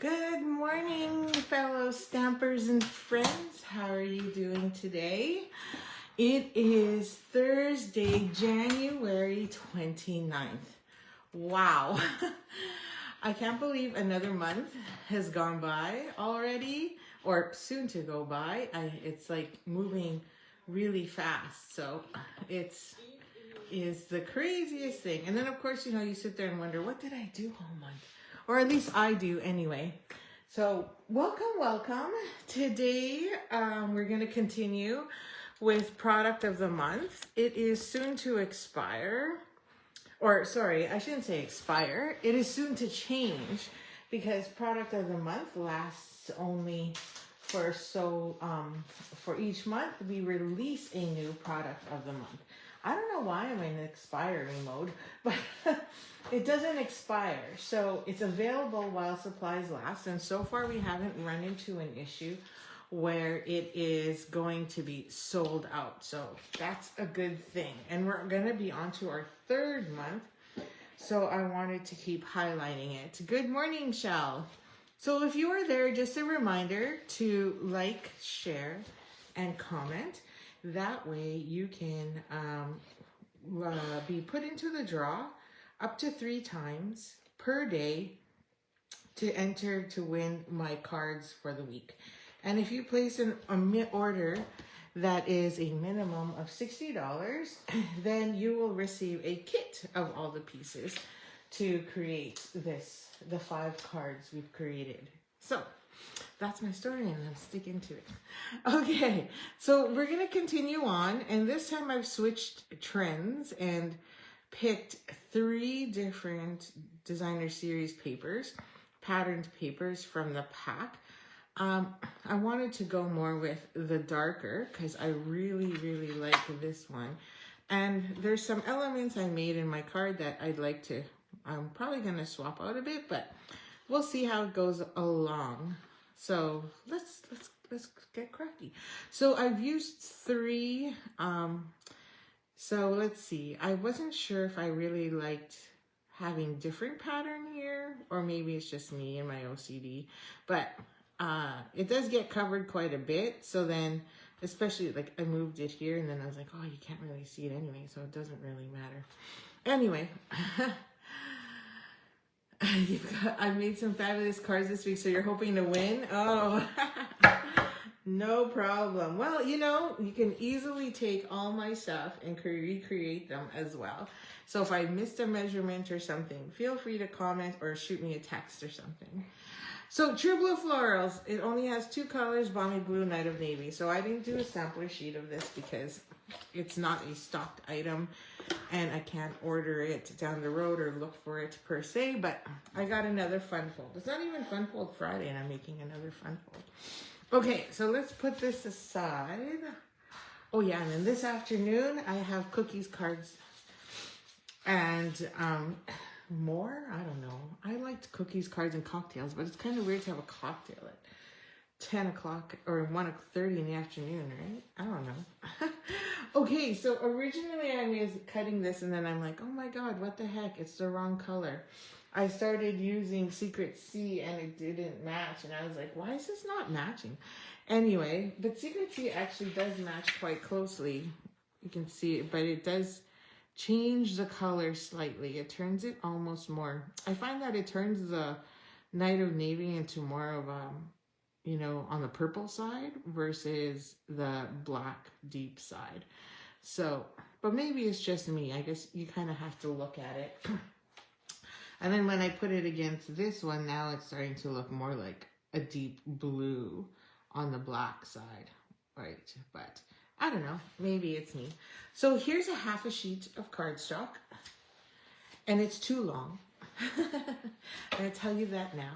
Good morning, fellow stampers and friends. How are you doing today? It is Thursday, January 29th. Wow. I can't believe another month has gone by already, or soon to go by. It's like moving really fast. So it is the craziest thing. And then of course, you sit there and wonder, what did I do all month? Or at least I do anyway. So welcome. Today we're going to continue with product of the month. It is soon to expire. Or sorry, I shouldn't say expire. It is soon to change because product of the month lasts only for for each month we release a new product of the month. I don't know why I'm in expiring mode, but it doesn't expire. So it's available while supplies last. And so far we haven't run into an issue where it is going to be sold out. So that's a good thing. And we're going to be on to our third month. So I wanted to keep highlighting it. Good morning, Shell. So if you are there, just a reminder to like, share, and comment. That way you can be put into the draw up to 3 times per day to enter to win my cards for the week. And if you place an order that is a minimum of $60, then you will receive a kit of all the pieces to create the 5 cards we've created. So that's my story and I'm sticking to it. Okay, so we're going to continue on, and this time I've switched trends and picked 3 different designer series papers, patterned papers from the pack. I wanted to go more with the darker because I really like this one. And there's some elements I made in my card that I'm probably going to swap out a bit, but we'll see how it goes along. So let's get crafty. So I've used 3. So let's see. I wasn't sure if I really liked having different pattern here, or maybe it's just me and my OCD. But it does get covered quite a bit. So then, especially like I moved it here, and then I was like, oh, you can't really see it anyway, so it doesn't really matter. Anyway. I made some fabulous cards this week, so you're hoping to win? Oh, no problem. Well, you can easily take all my stuff and recreate them as well. So if I missed a measurement or something, feel free to comment or shoot me a text or something. So True Blue Florals, it only has 2 colors, Balmy Blue, Night of Navy. So I didn't do a sampler sheet of this because it's not a stocked item and I can't order it down the road or look for it per se, but I got another fun fold. It's not even Fun Fold Friday and I'm making another fun fold. Okay, so let's put this aside. Oh yeah, and then this afternoon I have cookies, cards, and more. I don't know. I liked cookies, cards, and cocktails, but it's kind of weird to have a cocktail at 10 o'clock or 1:30 in the afternoon, right? I don't know. Okay, so originally I was cutting this and then I'm like, oh my god, what the heck? It's the wrong color. I started using Secret C and it didn't match, and I was like, why is this not matching? Anyway, but Secret C actually does match quite closely. You can see it, but it does change the color slightly. It turns it almost more. I find that it turns the Night of Navy into more of on the purple side versus the black deep side. So, but maybe it's just me. I guess you kind of have to look at it. And then when I put it against this one, now it's starting to look more like a deep blue on the black side, right? But I don't know, maybe it's me. So here's a half a sheet of cardstock, and it's too long. I'm gonna tell you that now.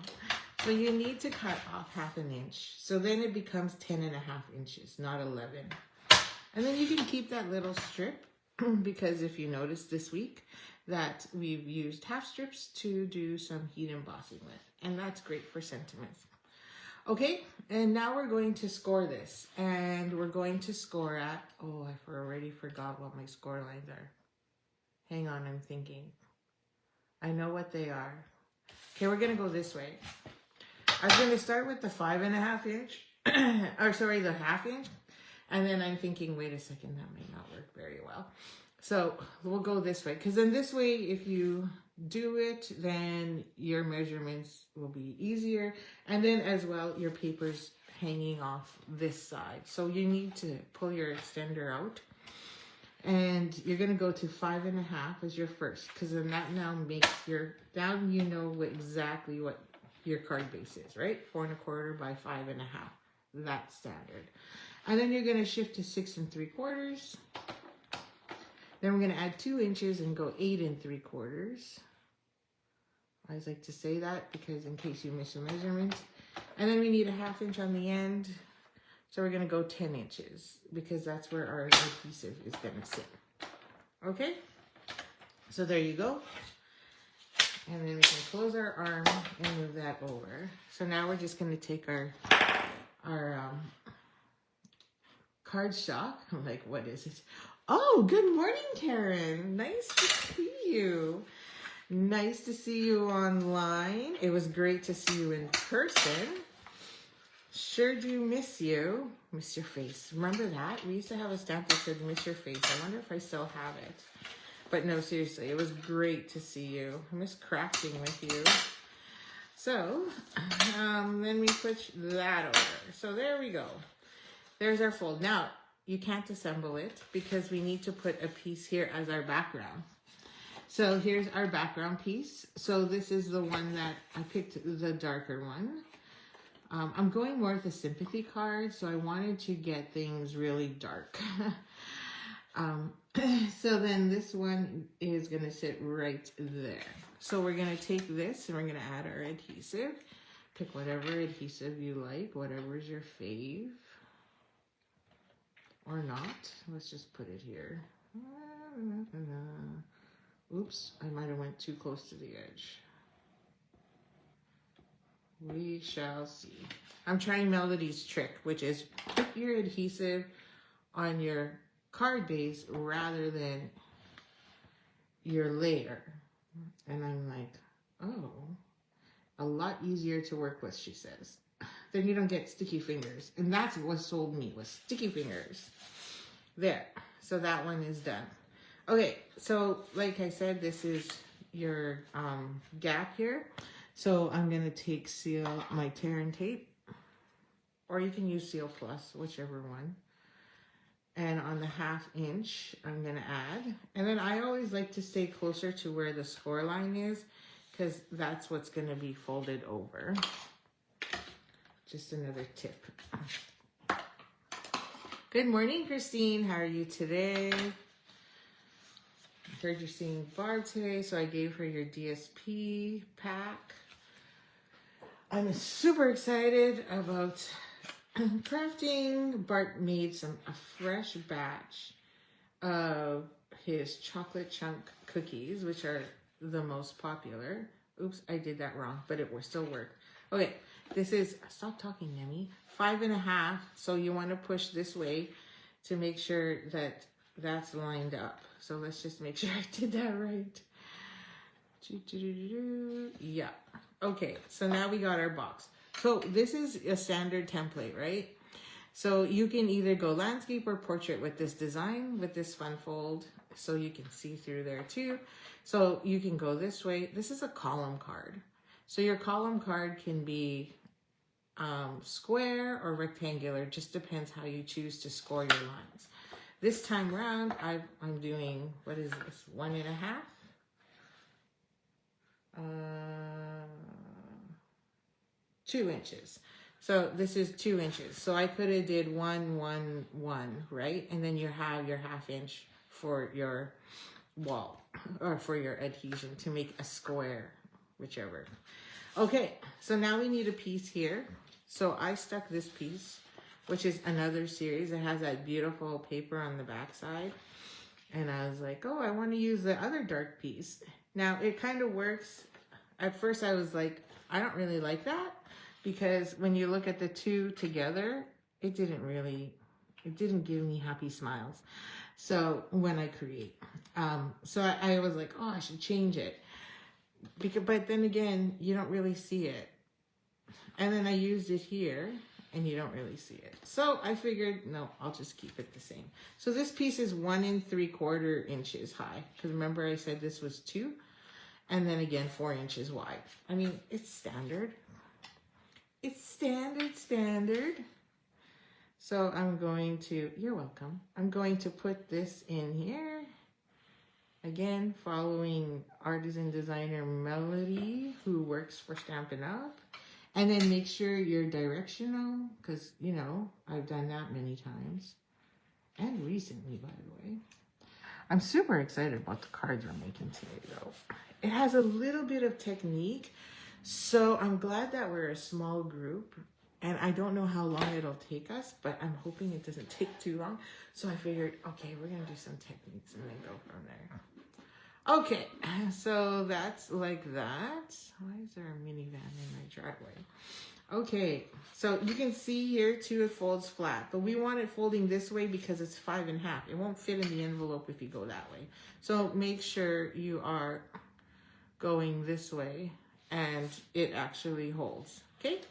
So you need to cut off 1/2 inch. So then it becomes 10.5 inches, not 11. And then you can keep that little strip because if you notice this week that we've used half strips to do some heat embossing with, and that's great for sentiments. Okay, and now we're going to score this, and we're going to score at, oh, I already forgot what my score lines are. Hang on, I'm thinking. I know what they are. Okay, we're gonna go this way. I was going to start with the 5.5 inch, or sorry, the 1/2 inch. And then I'm thinking, wait a second, that may not work very well. So we'll go this way, because then this way, if you do it, then your measurements will be easier. And then as well, your paper's hanging off this side. So you need to pull your extender out. And you're going to go to 5.5 as your first, because then that now makes your, now you know exactly what your card base is, right? 4.25 by 5.5. That's standard. And then you're going to shift to 6 3/4. Then we're going to add 2 inches and go 8 3/4. I always like to say that because in case you miss a measurement. And then we need a 1/2 inch on the end. So we're going to go 10 inches because that's where our adhesive is going to sit. Okay? So there you go. And then we can close our arm and move that over. So now we're just going to take our cardstock. I'm like, what is it? Oh, good morning, Karen. Nice to see you. Nice to see you online. It was great to see you in person. Sure do miss you. Miss your face. Remember that? We used to have a stamp that said miss your face. I wonder if I still have it. But no, seriously, it was great to see you. I miss crafting with you. So, then we push that over. So there we go. There's our fold. Now, you can't assemble it because we need to put a piece here as our background. So here's our background piece. So this is the one that I picked, the darker one. I'm going more with a sympathy card, so I wanted to get things really dark. So then this one is going to sit right there. So we're going to take this and we're going to add our adhesive. Pick whatever adhesive you like, whatever is your fave. Or not. Let's just put it here. Oops, I might have went too close to the edge. We shall see. I'm trying Melody's trick, which is put your adhesive on your card base rather than your layer. And I'm like, oh, a lot easier to work with, she says. Then you don't get sticky fingers. And that's what sold me, was sticky fingers. There. So that one is done. Okay, so like I said, this is your gap here. So I'm going to take my tear and tape, or you can use Seal Plus, whichever one. And on the 1/2 inch, I'm going to add. And then I always like to stay closer to where the score line is, because that's what's going to be folded over. Just another tip. Good morning, Christine. How are you today? I heard you're seeing Barb today, so I gave her your DSP pack. I'm super excited about crafting. Bart made a fresh batch of his chocolate chunk cookies, which are the most popular. Oops, I did that wrong, but it will still work. Okay, this is, stop talking, Nemi, 5.5. So you want to push this way to make sure that that's lined up. So let's just make sure I did that right. Yeah. Okay, so now we got our box. So this is a standard template, right? So you can either go landscape or portrait with this design, with this fun fold, so you can see through there too. So you can go this way. This is a column card. So your column card can be square or rectangular, just depends how you choose to score your lines. This time around, I'm doing, what is this, 1.5? 2 inches. So this is 2 inches. So I could have did 1, 1, 1, right? And then you have your 1/2 inch for your wall or for your adhesion to make a square, whichever. Okay, so now we need a piece here. So I stuck this piece, which is another series. It has that beautiful paper on the back side. And I was like, oh, I want to use the other dark piece. Now it kind of works. At first I was like, I don't really like that, because when you look at the two together, it didn't give me happy smiles. So when I create, so I was like, oh, I should change it. But then again, you don't really see it. And then I used it here, and you don't really see it. So I figured, no, I'll just keep it the same. So this piece is 1 3/4 inches high. Because remember I said this was 2, and then again 4 inches wide. I mean, it's standard. It's standard. So I'm going to, you're welcome. I'm going to put this in here. Again, following artisan designer Melody, who works for Stampin' Up. And then make sure you're directional, because, you know, I've done that many times. And recently, by the way. I'm super excited about the cards we're making today, though. It has a little bit of technique. So I'm glad that we're a small group. And I don't know how long it'll take us, but I'm hoping it doesn't take too long. So I figured, okay, we're going to do some techniques and then go from there. Okay, so that's like that. Why is there a minivan in my driveway? Okay, so you can see here too, it folds flat, but we want it folding this way because it's 5 1/2. It won't fit in the envelope if you go that way. So make sure you are going this way and it actually holds, okay?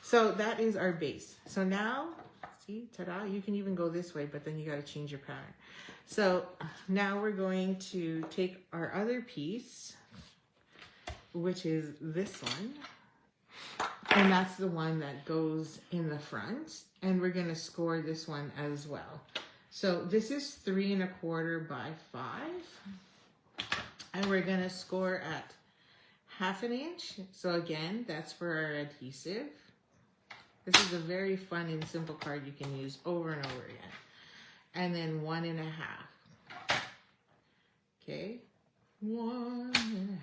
So that is our base. So now, see, ta-da, you can even go this way, but then you got to change your pattern. So now we're going to take our other piece, which is this one. And that's the one that goes in the front. And we're going to score this one as well. So this is 3 1/4 by 5. And we're going to score at 1/2 inch. So again, that's for our adhesive. This is a very fun and simple card you can use over and over again. And then 1 1/2. Okay, 1 1/2.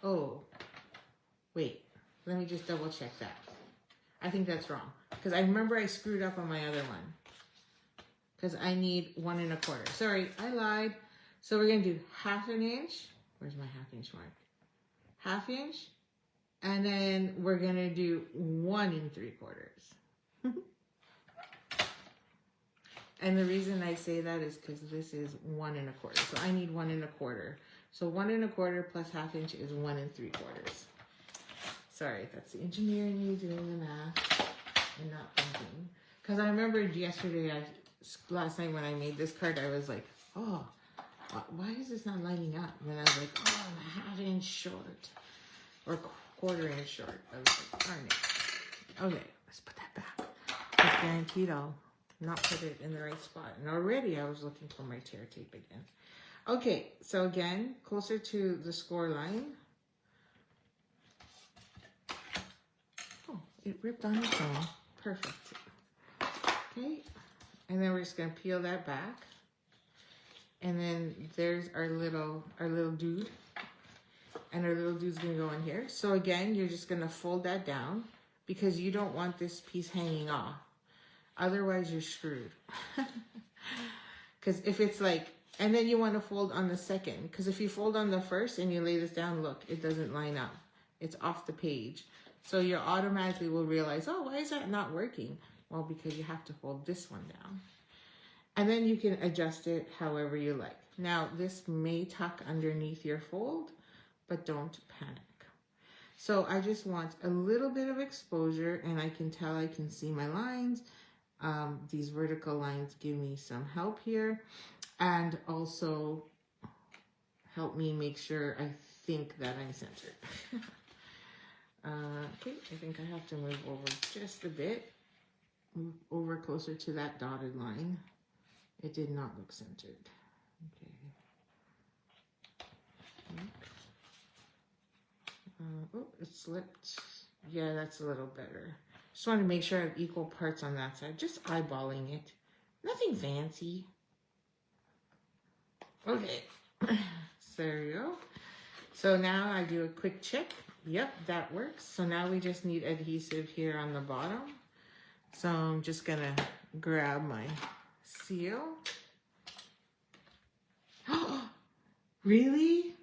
Oh, wait, let me just double check that. I think that's wrong because I remember I screwed up on my other one because I need 1 1/4. Sorry, I lied. So we're gonna do 1/2 inch. Where's my 1/2 inch mark? 1/2 inch, and then we're gonna do 1 3/4. And the reason I say that is because this is 1 1/4. So I need 1 1/4. So 1 1/4 plus 1/2 inch is 1 3/4. Sorry, that's the engineer in me doing the math and not thinking. Because I remembered yesterday, last night when I made this card, I was like, oh, why is this not lining up? And then I was like, oh, I'm 1/2 inch short. Or 1/4 inch short. I was like, darn it. Okay, let's put that back. It's guaranteed I'll not put it in the right spot. And already I was looking for my tear tape again. Okay, so again, closer to the score line. Oh, it ripped on its own. Perfect. Okay, and then we're just gonna peel that back. And then there's our little dude. And our little dude's gonna go in here. So again, you're just gonna fold that down because you don't want this piece hanging off. Otherwise, you're screwed. Because if it's like, and then you want to fold on the second. Because if you fold on the first and you lay this down, look, it doesn't line up. It's off the page. So you automatically will realize, oh, why is that not working? Well, because you have to fold this one down. And then you can adjust it however you like. Now, this may tuck underneath your fold, but don't panic. So I just want a little bit of exposure, and I can tell I can see my lines. These vertical lines give me some help here, and also help me make sure I think that I'm centered. Okay, I think I have to move over just a bit. Move over closer to that dotted line. It did not look centered. Okay. Oh, it slipped. Yeah, that's a little better. Just want to make sure I have equal parts on that side. Just eyeballing it. Nothing fancy. Okay. So there you go. So now I do a quick check. Yep, that works. So now we just need adhesive here on the bottom. So I'm just going to grab my seal. Really?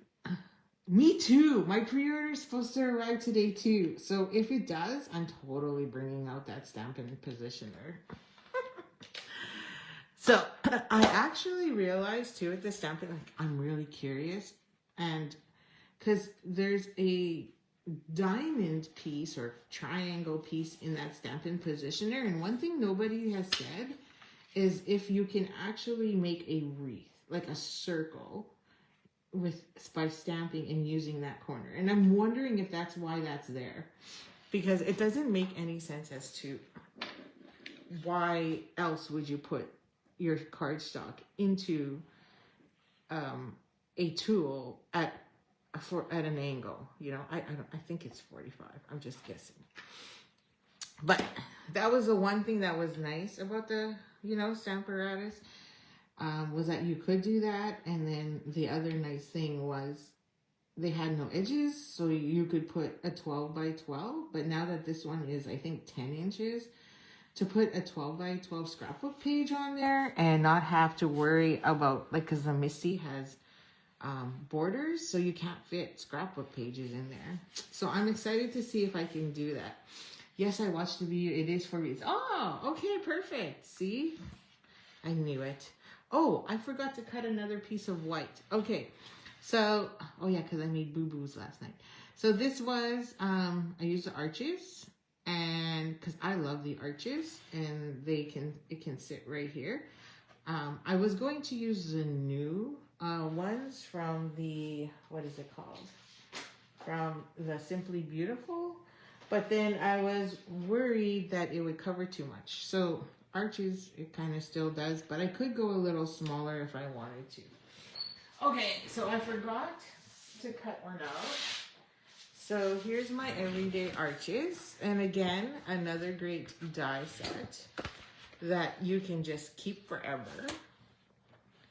Me too. My pre-order is supposed to arrive today too. So if it does, I'm totally bringing out that Stampin' Positioner. So I actually realized too at the Stampin', like I'm really curious, and because there's a diamond piece or triangle piece in that Stampin' Positioner. And one thing nobody has said is if you can actually make a wreath, like a circle, by stamping and using that corner. And I'm wondering if that's why that's there, because it doesn't make any sense as to why else would you put your cardstock into a tool at an angle. You know, I think it's 45. I'm just guessing. But that was the one thing that was nice about the, you know, Stamparatus, was that you could do that. And then the other nice thing was they had no edges, so you could put a 12 by 12. But now that this one is, I think, 10 inches, to put a 12 by 12 scrapbook page on there and not have to worry about, like, because the Misty has borders, so you can't fit scrapbook pages in there. So I'm excited to see if I can do that. Yes, I watched the video. It is for me. Oh, okay, perfect. See? I knew it. Oh, I forgot to cut another piece of white. Okay, so, oh yeah, because I made boo-boos last night. So this was, I used the arches, and because I love the arches, and it can sit right here. I was going to use the new ones from the, what is it called? From the Simply Beautiful. But then I was worried that it would cover too much. So arches, it kind of still does, but I could go a little smaller if I wanted to. Okay, so I forgot to cut one out. So here's my everyday arches. And again, another great die set that you can just keep forever.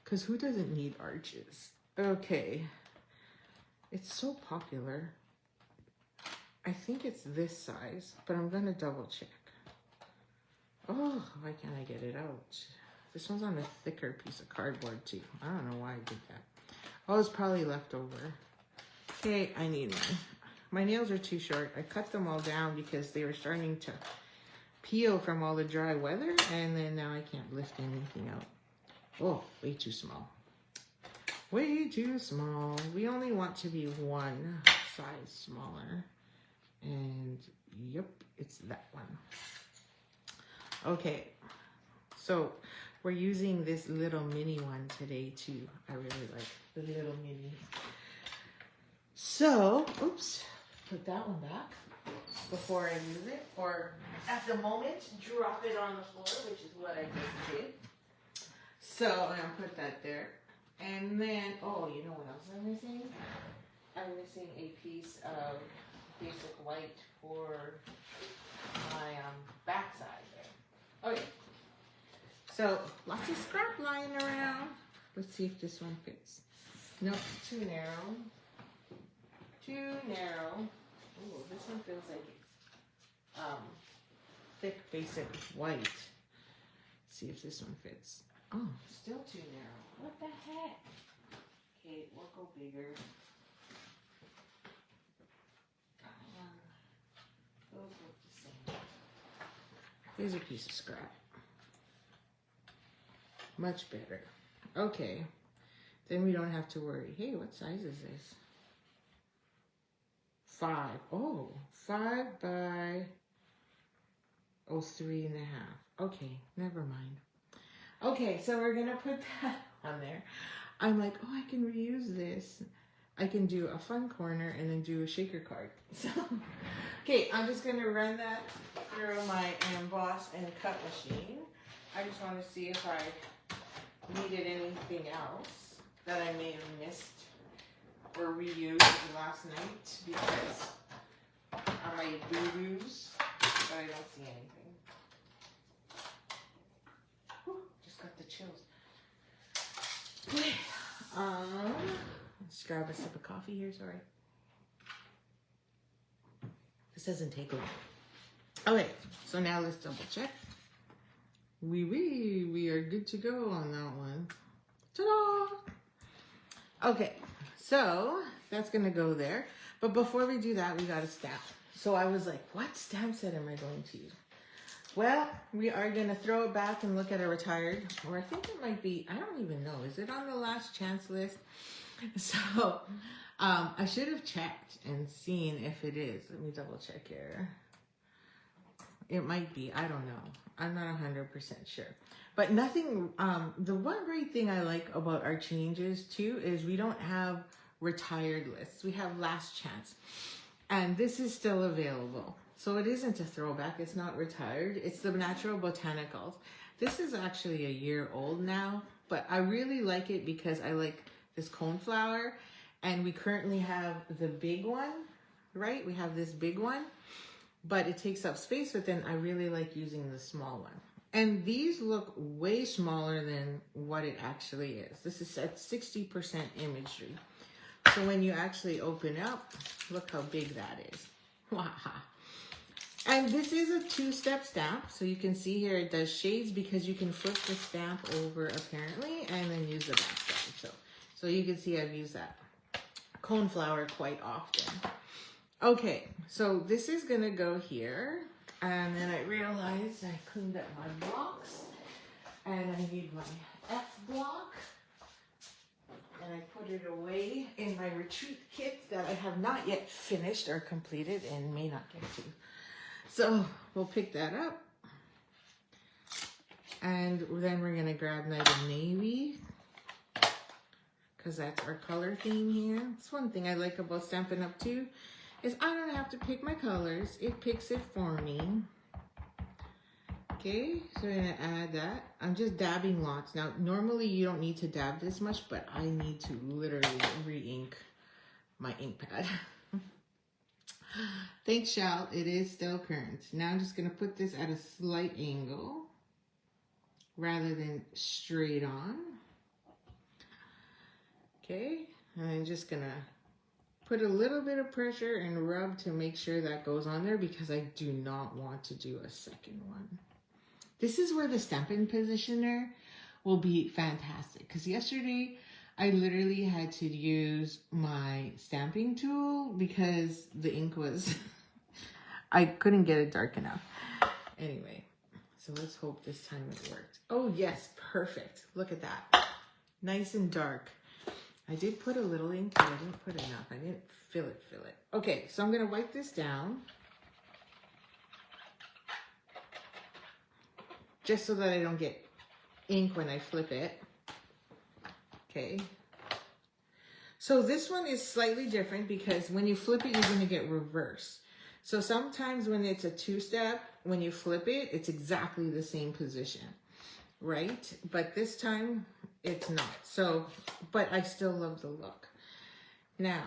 Because who doesn't need arches? Okay, it's so popular. I think it's this size, but I'm gonna double check. Oh, why can't I get it out? This one's on a thicker piece of cardboard too. I don't know why I did that. Oh, it's probably left over. Okay, I need one. My nails are too short. I cut them all down because they were starting to peel from all the dry weather, and then now I can't lift anything out. Oh, way too small. Way too small. We only want to be one size smaller. And yep, it's that one. Okay, so we're using this little mini one today too. I really like the little mini. So, oops, put that one back before I use it. Or at the moment, drop it on the floor, which is what I just did. So I'm gonna put that there. And then, oh, you know what else I'm missing? I'm missing a piece of basic white for my backside there. Okay, so lots of scrap lying around. Let's see if this one fits. Nope, too narrow. Too narrow. Oh, this one feels like it's thick basic white. Let's see if this one fits. Oh, still too narrow. What the heck? Okay, we'll go bigger. Those look the same. Here's a piece of scrap. Much better. Okay. Then we don't have to worry. Hey, what size is this? 5. Oh, 5 by 3.5. Okay, never mind. Okay, so we're gonna put that on there. I'm like, oh, I can reuse this. I can do a fun corner and then do a shaker card. So, okay, I'm just gonna run that through my emboss and cut machine. I just want to see if I needed anything else that I may have missed or reused last night because I made boo-boos, but I don't see anything. Whew, just got the chills. Okay, let's grab a sip of coffee here, sorry. This doesn't take long. Okay, so now let's double check. We are good to go on that one. Ta-da! Okay, so that's gonna go there. But before we do that, we gotta stamp. So I was like, what stamp set am I going to use? Well, we are gonna throw it back and look at a retired, or I think it might be, I don't even know. Is it on the last chance list? So I should have checked and seen if it is. Let me double check here. It might be. I don't know. I'm not 100% sure. But nothing, the one great thing I like about our changes too is we don't have retired lists. We have last chance. And this is still available. So it isn't a throwback. It's not retired. It's the Natural Botanicals. This is actually a year old now, but I really like it because I like this coneflower. And we currently have the big one, right? We have this big one, but it takes up space, but then I really like using the small one. And these look way smaller than what it actually is. This is at 60% imagery. So when you actually open up, look how big that is. Wow. And this is a 2-step stamp. So you can see here it does shades because you can flip the stamp over apparently and then use the back side. So you can see I've used that coneflower quite often. Okay, so this is gonna go here. And then I realized I cleaned up my blocks and I need my F block. And I put it away in my retreat kit that I have not yet finished or completed and may not get to. So we'll pick that up. And then we're gonna grab Night of Navy because that's our color theme here. That's one thing I like about Stampin' Up! Too, is I don't have to pick my colors. It picks it for me. Okay, so I'm gonna add that. I'm just dabbing lots. Now, normally you don't need to dab this much, but I need to literally re-ink my ink pad. Thanks, Shal. It is still current. Now I'm just gonna put this at a slight angle rather than straight on. Okay, and I'm just gonna put a little bit of pressure and rub to make sure that goes on there because I do not want to do a second one. This is where the Stampin' Positioner will be fantastic because yesterday I literally had to use my stamping tool because the ink was, I couldn't get it dark enough. Anyway, so let's hope this time it worked. Oh yes, perfect. Look at that. Nice and dark. I did put a little ink, but I didn't put enough. I didn't fill it. Okay, so I'm gonna wipe this down. Just so that I don't get ink when I flip it. Okay. So this one is slightly different because when you flip it, you're gonna get reverse. So sometimes when it's a 2-step, when you flip it, it's exactly the same position, right? But this time it's not. So, but I still love the look. Now,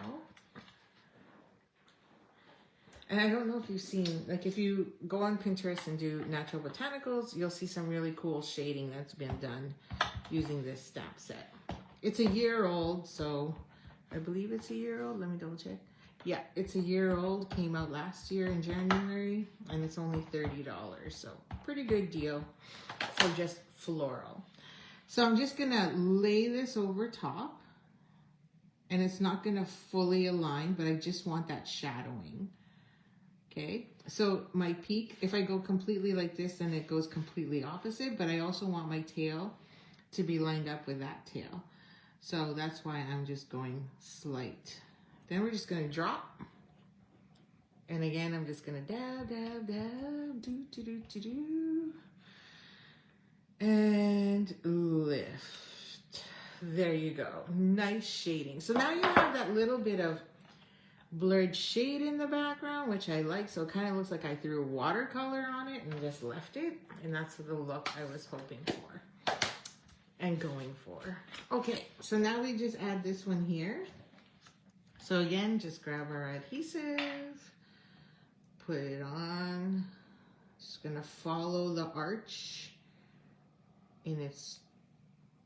and I don't know if you've seen, like if you go on Pinterest and do natural botanicals, you'll see some really cool shading that's been done using this stamp set. It's a year old, so I believe it's a year old. Let me double check. Yeah, it's a year old, came out last year in January, and it's only $30, so pretty good deal for just floral. So I'm just gonna lay this over top, and it's not gonna fully align, but I just want that shadowing. Okay, so my peak, if I go completely like this, then it goes completely opposite, but I also want my tail to be lined up with that tail. So that's why I'm just going slight. Then we're just gonna drop. And again, I'm just gonna dab, dab, dab, do. And lift. There you go, nice shading. So now you have that little bit of blurred shade in the background, which I like. So it kind of looks like I threw watercolor on it and just left it. And that's the look I was hoping for and going for. Okay, so now we just add this one here. So again, just grab our adhesive, put it on. Just gonna follow the arch in its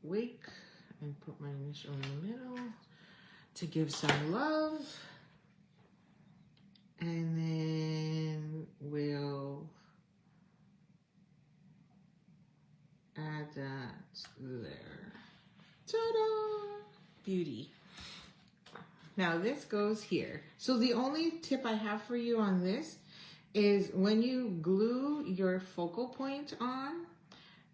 wake and put my initial in the middle to give some love. And then we'll add that there. Ta-da! Beauty. Now this goes here. So the only tip I have for you on this is when you glue your focal point on,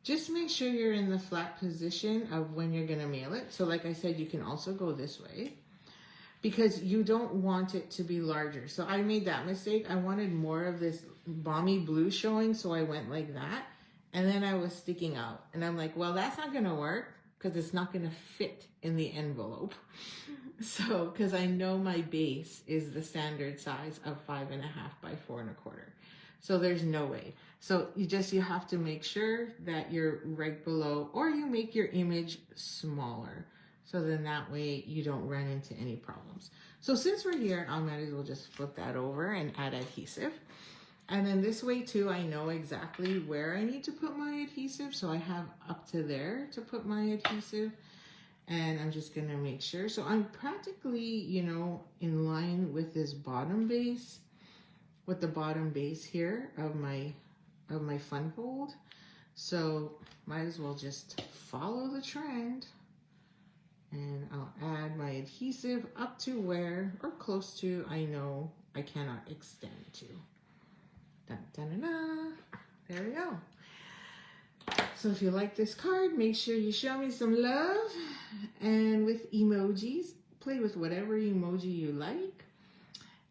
just make sure you're in the flat position of when you're gonna mail it. So like I said, you can also go this way, because you don't want it to be larger. So I made that mistake. I wanted more of this balmy blue showing, so I went like that. And then I was sticking out. And I'm like, well, that's not gonna work because it's not gonna fit in the envelope. So, because I know my base is the standard size of 5.5 by 4.25. So there's no way. So you have to make sure that you're right below, or you make your image smaller. So then that way you don't run into any problems. So since we're here, I might as well just flip that over and add adhesive. And then this way too, I know exactly where I need to put my adhesive. So I have up to there to put my adhesive. And I'm just gonna make sure. So I'm practically, you know, in line with this bottom base, with the bottom base here of my fun fold. So might as well just follow the trend. And I'll add my adhesive up to where, or close to, I know I cannot extend to. Dun, dun, dun, dun. There we go. So if you like this card, make sure you show me some love. And with emojis, play with whatever emoji you like.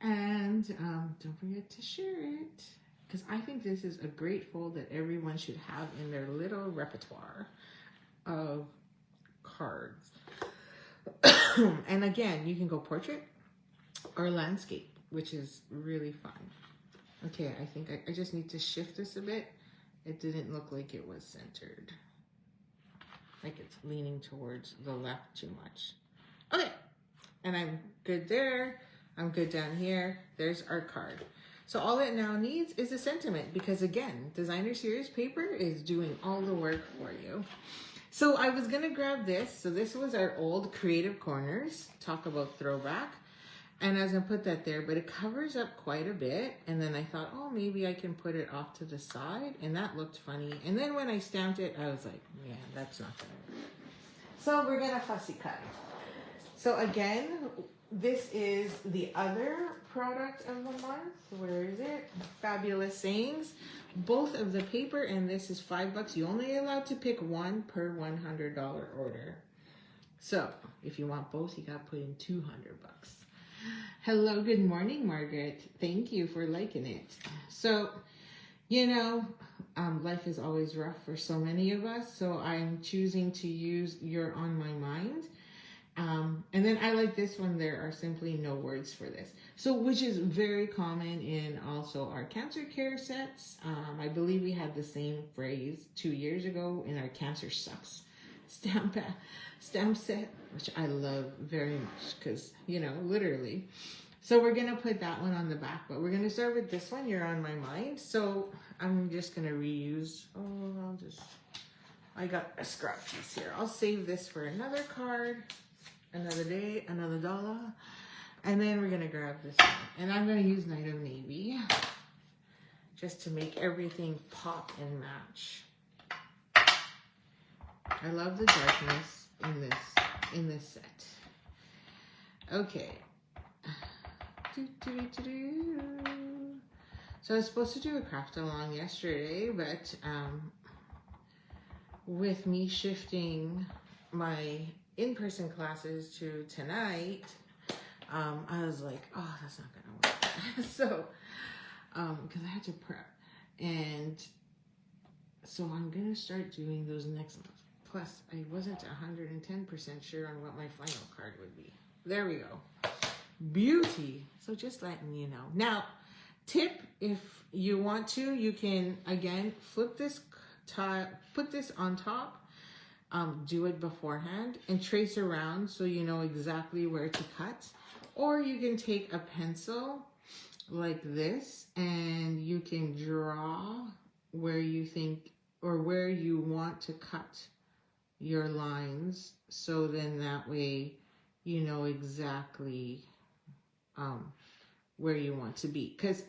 And don't forget to share it, because I think this is a great fold that everyone should have in their little repertoire of cards. And again, you can go portrait or landscape, which is really fun. Okay, I think I just need to shift this a bit. It didn't look like it was centered. Like it's leaning towards the left too much. Okay, and I'm good there. I'm good down here. There's our card. So all it now needs is a sentiment, because again, Designer Series paper is doing all the work for you. So I was gonna grab this. So this was our old Creative Corners. Talk about throwback. And I was gonna put that there, but it covers up quite a bit. And then I thought, oh, maybe I can put it off to the side. And that looked funny. And then when I stamped it, I was like, yeah, that's not gonna work. So we're gonna fussy cut. So again, this is the other product of the month. Where is it? Fabulous Sayings. Both of the paper, and this is $5. You're only allowed to pick one per $100 order. So if you want both, you gotta put in $200. Hello, good morning, Margaret. Thank you for liking it. So, you know, life is always rough for so many of us. So I'm choosing to use You're on My Mind. And then I like this one. There are simply no words for this. So, which is very common in also our cancer care sets. I believe we had the same phrase 2 years ago in our Cancer Sucks stamp set, which I love very much because, you know, literally. So we're going to put that one on the back, but we're going to start with this one, You're on My Mind. So I'm just going to reuse, I got a scrap piece here. I'll save this for another card, another day, another dollar. And then we're going to grab this one. And I'm going to use Night of Navy just to make everything pop and match. I love the darkness in this set. Okay. So I was supposed to do a craft along yesterday, but with me shifting my in-person classes to tonight, I was like, oh, that's not gonna work. So, because I had to prep, and so I'm gonna start doing those next month. Plus, I wasn't 110% sure on what my final card would be. There we go. Beauty. So just letting you know. Now, tip, if you want to, you can, again, flip this tile, put this on top, do it beforehand, and trace around so you know exactly where to cut. Or you can take a pencil like this, and you can draw where you think, or where you want to cut your lines, so then that way you know exactly where you want to be, because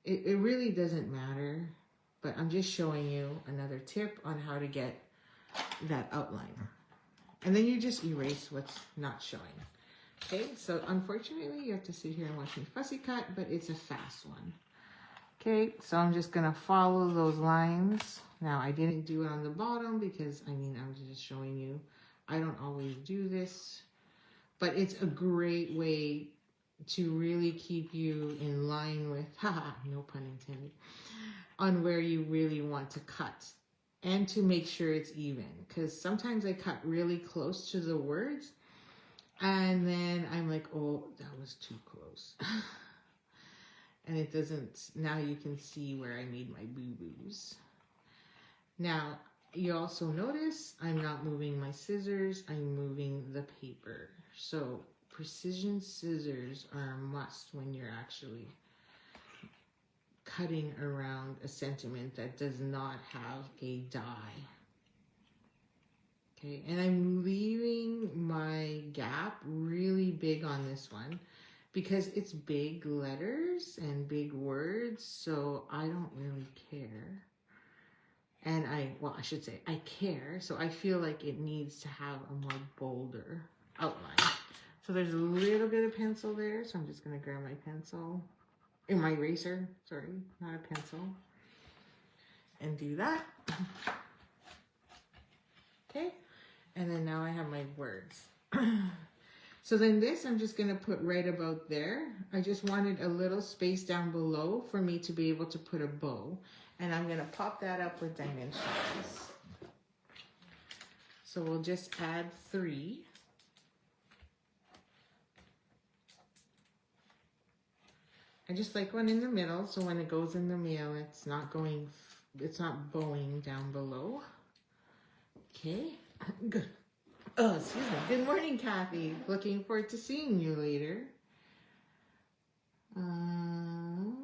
it really doesn't matter, but I'm just showing you another tip on how to get that outline, and then you just erase what's not showing. Okay, so unfortunately you have to sit here and watch me fussy cut, but it's a fast one. Okay, so I'm just gonna follow those lines. Now, I didn't do it on the bottom because, I mean, I'm just showing you. I don't always do this but it's a great way to really keep you in line with, haha, no pun intended, on where you really want to cut, and to make sure it's even, because sometimes I cut really close to the words and then I'm like, oh, that was too close. And it doesn't, now you can see where I made my boo-boos. Now, you also notice I'm not moving my scissors, I'm moving the paper. So precision scissors are a must when you're actually cutting around a sentiment that does not have a die. Okay, and I'm leaving my gap really big on this one because it's big letters and big words, so I don't really care. And I should say I care, so I feel like it needs to have a more bolder outline. So there's a little bit of pencil there, so I'm just gonna grab my pencil, or my eraser, sorry, not a pencil, and do that. Okay, and then now I have my words. So then this I'm just gonna put right about there. I just wanted a little space down below for me to be able to put a bow. And I'm gonna pop that up with dimensionals. So we'll just add 3. I just like one in the middle, so when it goes in the mail, it's not bowing down below. Okay, good. Oh, excuse me. Good morning, Kathy. Looking forward to seeing you later. Then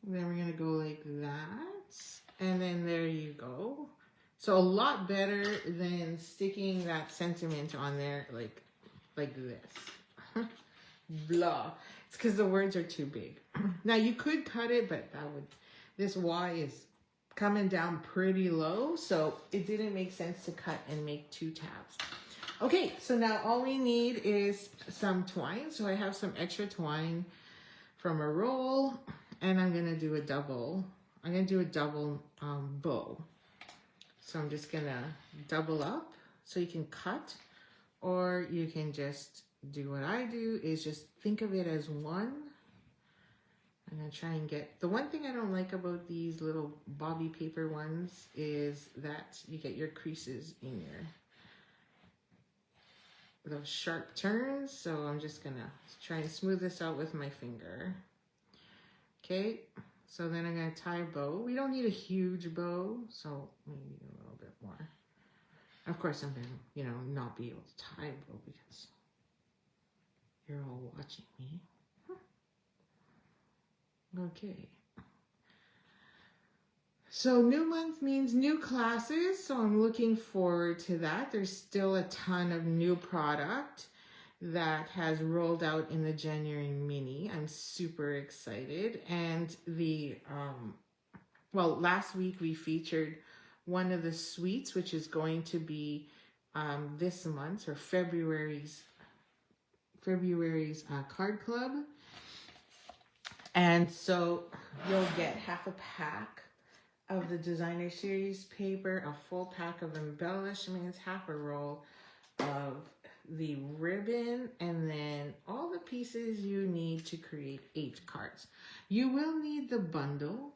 we're gonna go like that, and then there you go. So a lot better than sticking that sentiment on there like this. Blah. It's because the words are too big. Now you could cut it, but this Y is coming down pretty low, so it didn't make sense to cut and make 2 tabs. Okay, so now all we need is some twine. So I have some extra twine from a roll, and I'm gonna do a double. I'm gonna do a double bow. So I'm just gonna double up so you can cut, or you can just do what I do, is just think of it as one. I'm gonna try and get, the one thing I don't like about these little bobby paper ones is that you get your creases in those sharp turns. So I'm just gonna try and smooth this out with my finger. Okay, so then I'm gonna tie a bow. We don't need a huge bow, so maybe a little bit more. Of course, I'm gonna, not be able to tie a bow because you're all watching me. Okay. So new month means new classes, so I'm looking forward to that. There's still a ton of new product that has rolled out in the January mini. I'm super excited. And last week we featured one of the suites, which is going to be this month's or February's card club. And so you'll get half a pack of the designer series paper, a full pack of embellishments, half a roll of the ribbon, and then all the pieces you need to create 8 cards. You will need the bundle.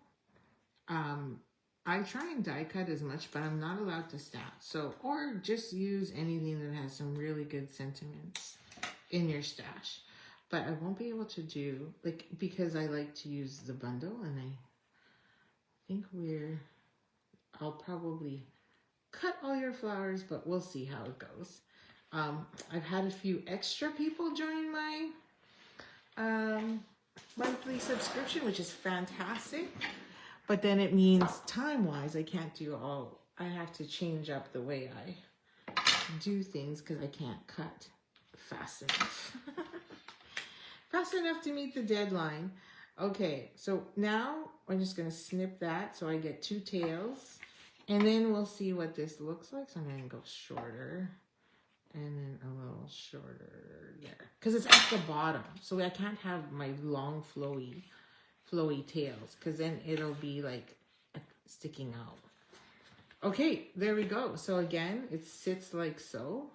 I try and die cut as much, but I'm not allowed to stamp. So, or just use anything that has some really good sentiments in your stash. But I won't be able to do, because I like to use the bundle, and I think I'll probably cut all your flowers, but we'll see how it goes. I've had a few extra people join my monthly subscription, which is fantastic. But then it means time-wise, I can't do all. I have to change up the way I do things because I can't cut fast enough. Fast enough to meet the deadline. Okay, so now I'm just going to snip that so I get 2 tails. And then we'll see what this looks like. So I'm going to go shorter. And then a little shorter there. Because it's at the bottom. So I can't have my long flowy tails. Because then it'll be like sticking out. Okay, there we go. So again, it sits like so.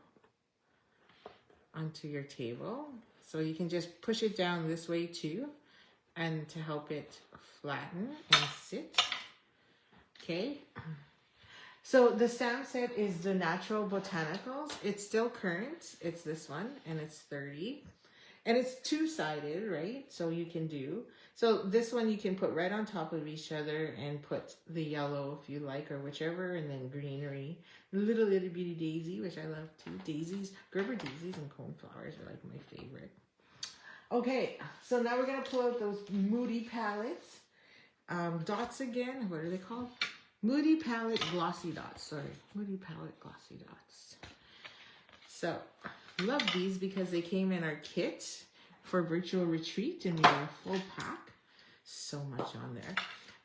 onto your table. So you can just push it down this way too, and to help it flatten and sit. Okay. So the stamp set is the Natural Botanicals. It's still current. It's this one, and it's 30. And it's two-sided, right? So you can do. So this one you can put right on top of each other and put the yellow if you like, or whichever, and then greenery. Little itty bitty daisy, which I love too. Daisies, Gerber daisies and coneflowers are like my favorite. Okay, so now we're gonna pull out those Moody palettes. Dots again, what are they called? Moody Palette Glossy Dots, sorry. Moody Palette Glossy Dots. So, love these because they came in our kit for virtual retreat and we have a full pack. So much on there.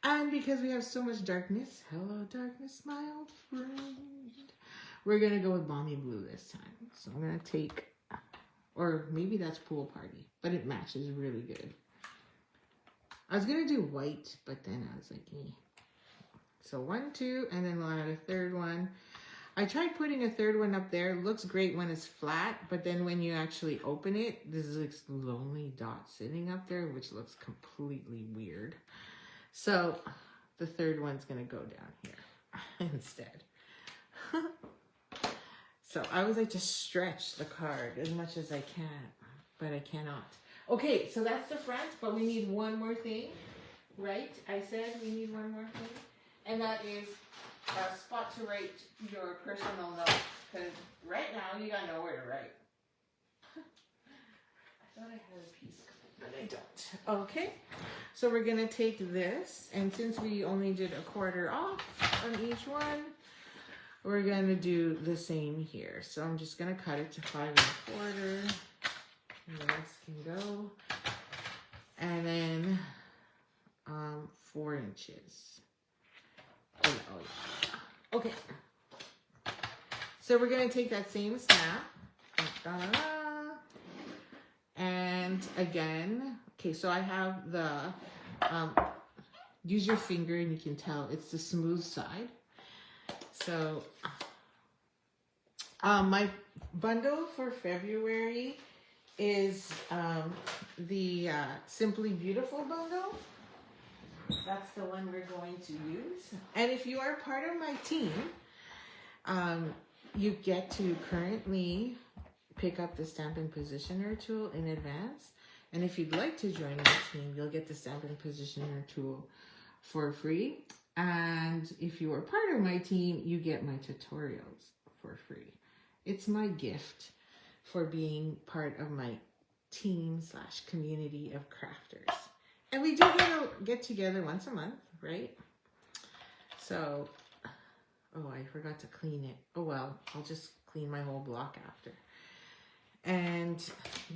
And because we have so much darkness, hello darkness, my old friend. We're gonna go with Balmy Blue this time. So I'm gonna take, or maybe that's Pool Party, but it matches really good. I was gonna do white, but then I was like, eh. So 1, 2, and then we'll add a third one. I tried putting a third one up there. It looks great when it's flat, but then when you actually open it, this is like lonely dot sitting up there, which looks completely weird. So the third one's gonna go down here instead. So I always like to stretch the card as much as I can, but I cannot. Okay, so that's the front, but we need one more thing, right? I said we need one more thing, and that is a spot to write your personal note, because right now you got nowhere to write. I thought I had a piece, but I don't. Okay, so we're gonna take this, and since we only did a quarter off on each one, we're gonna do the same here. So I'm just gonna cut it to 5 1/4, and the rest can go, and then 4 inches. Oh, yeah. Okay, so we're gonna take that same snap, and again, okay, so I have the, use your finger and you can tell it's the smooth side. So, my bundle for February is the Simply Beautiful bundle. That's the one we're going to use. And if you are part of my team, you get to currently pick up the Stampin' Positioner tool in advance. And if you'd like to join my team, you'll get the Stampin' Positioner tool for free. And if you are part of my team, you get my tutorials for free. It's my gift for being part of my team / community of crafters. And we do get together once a month, right? So, oh, I forgot to clean it. Oh, well, I'll just clean my whole block after. And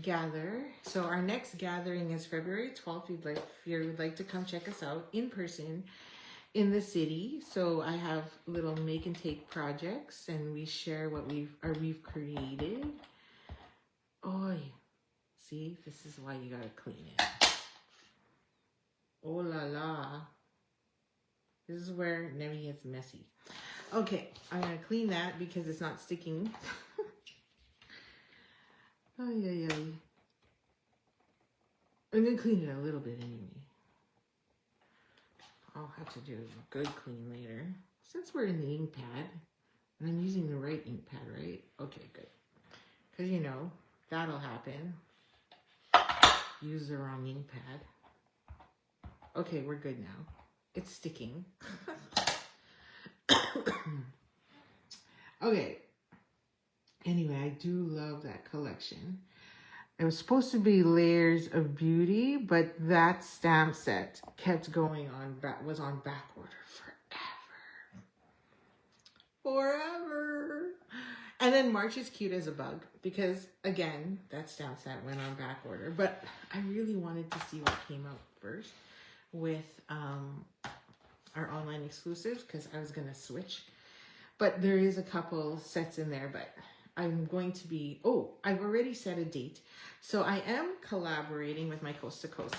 gather. So our next gathering is February 12th. If you would like to come check us out in person in the city. So I have little make and take projects, and we share what we've created. Oh, see, this is why you gotta clean it. Oh la la. This is where it never gets messy. Okay, I'm gonna clean that because it's not sticking. Oh yeah. I'm gonna clean it a little bit anyway. I'll have to do a good clean later. Since we're in the ink pad, and I'm using the right ink pad, right? Okay, good. Because you know, that'll happen. Use the wrong ink pad. Okay, we're good now. It's sticking. Okay. Anyway, I do love that collection. It was supposed to be Layers of Beauty, but that stamp set kept going on, was on back order forever. And then March is cute as a bug because, again, that stamp set went on back order. But I really wanted to see what came out first with our online exclusives because I was going to switch. But there is a couple sets in there, but I'm going to be, I've already set a date. So I am collaborating with my Coast to Coast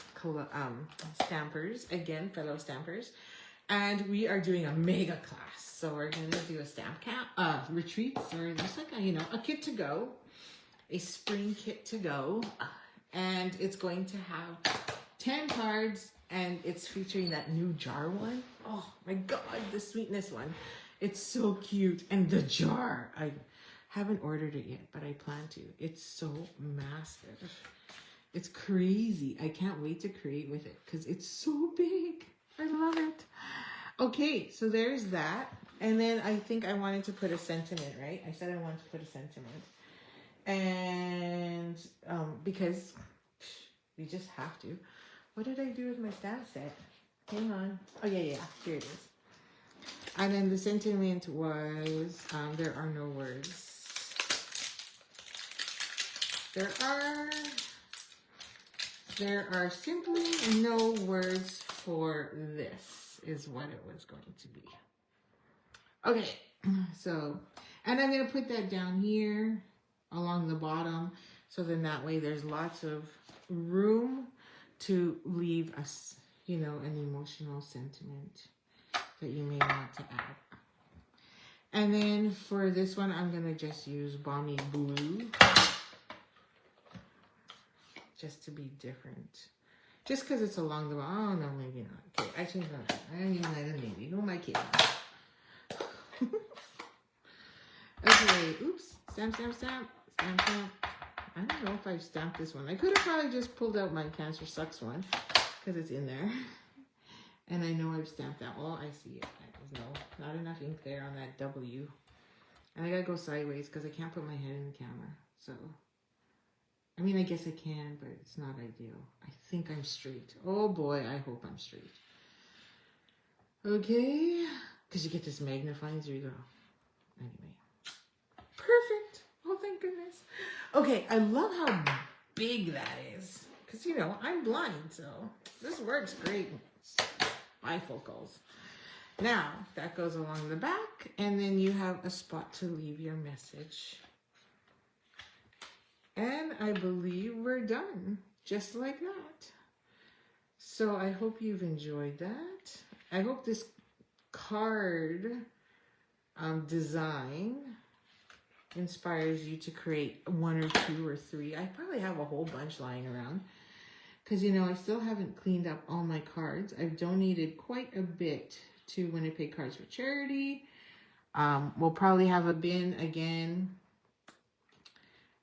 stampers, again, fellow stampers. And we are doing a mega class. So we're going to do a stamp camp, retreat, or just like a kit to go. a spring kit to go. And it's going to have 10 cards, and it's featuring that new jar one. Oh my God, the sweetness one. It's so cute. And the jar, I haven't ordered it yet, but I plan to. It's so massive. It's crazy. I can't wait to create with it because it's so big. I love it. Okay, so there's that. And then I think I wanted to put a sentiment, right? I said I wanted to put a sentiment. And because we just have to. What did I do with my stamp set? Hang on. Oh, yeah. Here it is. And then the sentiment was, there are no words. There are simply no words for this, is what it was going to be. Okay, so, and I'm going to put that down here along the bottom, so then that way there's lots of room to leave us, you know, an emotional sentiment that you may want to add. And then for this one, I'm going to just use Balmy Blue, just to be different. Just because it's along the bottom. Oh, no, maybe not. Okay, I changed my mind. I didn't even like maybe. Who am I kidding? Okay, oops. Stamp. I don't know if I've stamped this one. I could have probably just pulled out my Cancer Sucks one because it's in there. And I know I've stamped that. Oh, I see it. There's not enough ink there on that W. And I gotta go sideways because I can't put my head in the camera. So, I mean, I guess I can, but it's not ideal. I think I'm straight. Oh boy, I hope I'm straight. Okay, because you get this magnifying, there you go. Anyway, perfect. Oh, thank goodness. Okay, I love how big that is. Because, you know, I'm blind, so this works great. Bifocals. Now, that goes along the back, and then you have a spot to leave your message. And I believe we're done, just like that. So I hope you've enjoyed that. I hope this card design inspires you to create one or two or three. I probably have a whole bunch lying around because, you know, I still haven't cleaned up all my cards. I've donated quite a bit to Winnipeg Cards for Charity. We'll probably have a bin again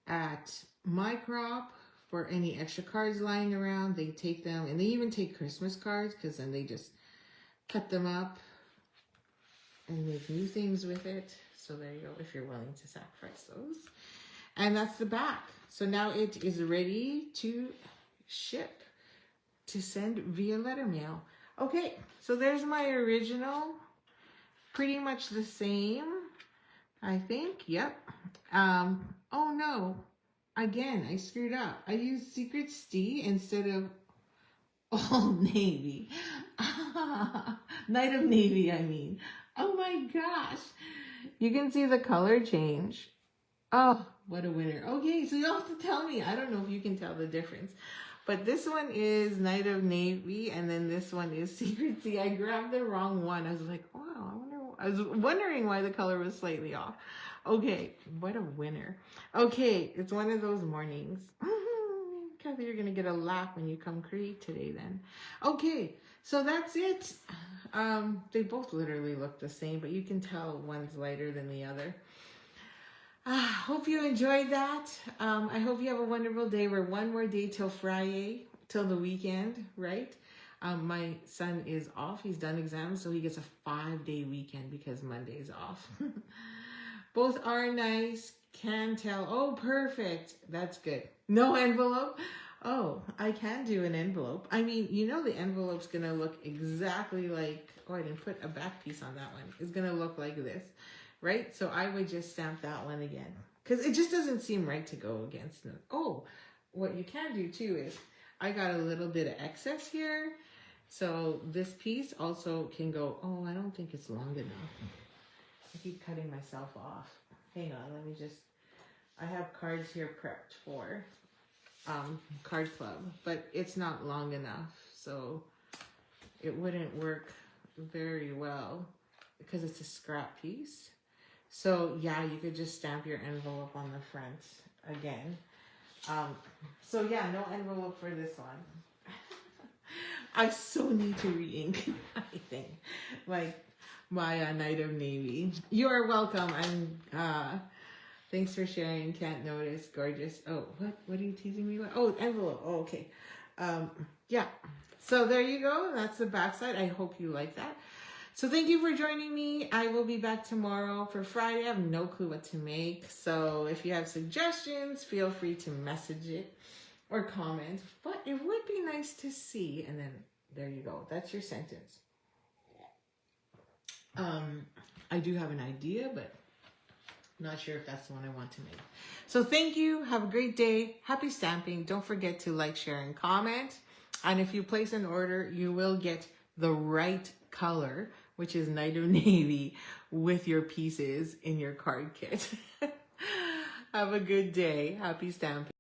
at My Crop for any extra cards lying around. They take them, and they even take Christmas cards because then they just cut them up and make new things with it. So there you go, if you're willing to sacrifice those. And that's the back. So now it is ready to ship, to send via letter mail. Okay, so there's my original. Pretty much the same, I think. Yep. Oh no. Again, I screwed up. I used Secret Stee instead of Old Navy. Night of Navy, I mean. Oh my gosh. You can see the color change. Oh, what a winner. Okay, so you'll have to tell me. I don't know if you can tell the difference. But this one is Night of Navy, and then this one is Secret Sea. I grabbed the wrong one. I was like, wow, I was wondering why the color was slightly off. Okay, what a winner. Okay, it's one of those mornings. Kathy, you're going to get a laugh when you come create today then. Okay, so that's it. They both literally look the same, but you can tell one's lighter than the other. Hope you enjoyed that. I hope you have a wonderful day. We're one more day till Friday, till the weekend, right? My son is off. He's done exams, so he gets a 5-day weekend because Monday's off. Both are nice. Can tell. Oh, perfect. That's good. No envelope. Oh, I can do an envelope. I mean, you know the envelope's going to look exactly like, oh, I didn't put a back piece on that one. It's going to look like this, right? So I would just stamp that one again because it just doesn't seem right to go against it. Oh, what you can do too is I got a little bit of excess here. So this piece also can go, oh, I don't think it's long enough. I keep cutting myself off. Hang on, let me just, I have cards here prepped for Card Club, but it's not long enough, so it wouldn't work very well because it's a scrap piece. So yeah, you could just stamp your envelope on the front. again. So yeah, no envelope for this one. I so need to re-ink, I think, like my Night of Navy. You are welcome. And thanks for sharing. Can't notice. Gorgeous. Oh, what are you teasing me about? Oh, envelope. Oh, okay. Yeah. So there you go. That's the backside. I hope you like that. So thank you for joining me. I will be back tomorrow for Friday. I have no clue what to make. So if you have suggestions, feel free to message it or comment. But it would be nice to see. And then there you go. That's your sentence. I do have an idea, but not sure if that's the one I want to make. So thank you. Have a great day. Happy stamping. Don't forget to like, share, and comment. And if you place an order, you will get the right color, which is Night of Navy, with your pieces in your card kit. Have a good day. Happy stamping.